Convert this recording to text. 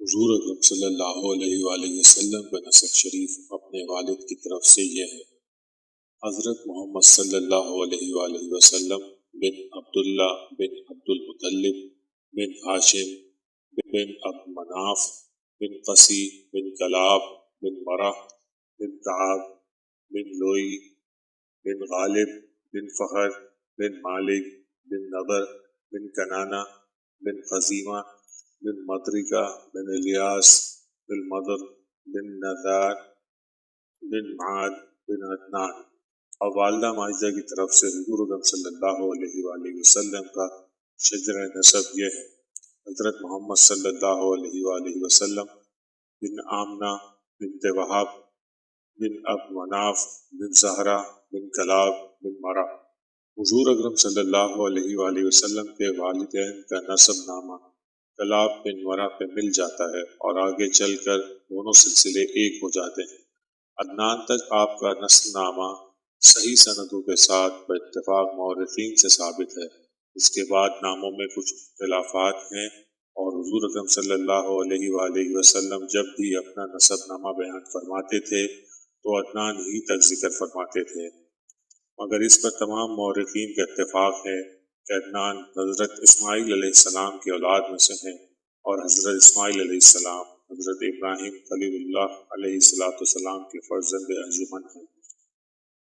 حضور اکرم صلی اللہ علیہ وآلہ وسلم کا نسب شریف اپنے والد کی طرف سے یہ ہے: حضرت محمد صلی اللہ علیہ وآلہ وسلم بن عبداللہ بن عبد المطلب بن ہاشم بن عبد مناف بن قسی بن کلاب بن مرہ بن کعب بن لوئی بن غالب بن فخر بن مالک بن نضر بن کنانہ بن خزیمہ بن مدرکہ بن الیاس بن مدر بن نذار بن معاد بن عدنان، اور والدہ ماجدہ کی طرف سے حضور اکرم صلی اللہ علیہ وآلہ وسلم کا شجرہ نسب یہ ہے: حضرت محمد صلی اللہ علیہ وآلہ وسلم بن آمنہ بنت وہب بن عبد مناف بن زہرہ بن کلاب بن مرہ۔ حضور اکرم صلی اللہ علیہ وآلہ وسلم کے والدین کا نسب نامہ کلاب بن مرہ پہ مل جاتا ہے اور آگے چل کر دونوں سلسلے ایک ہو جاتے ہیں۔ عدنان تک آپ کا نسل نامہ صحیح سندوں کے ساتھ باتفاق مورخین سے ثابت ہے۔ اس کے بعد ناموں میں کچھ اختلافات ہیں، اور حضور اکرم صلی اللہ علیہ وآلہ وسلم جب بھی اپنا نسب نامہ بیان فرماتے تھے تو عدنان ہی تک ذکر فرماتے تھے، مگر اس پر تمام مورخین کا اتفاق ہے کہ عدنان حضرت اسماعیل علیہ السلام کی اولاد میں سے ہیں، اور حضرت اسماعیل علیہ السلام حضرت ابراہیم خلیل اللہ علیہ السلام کے فرزند ارجمند ہیں۔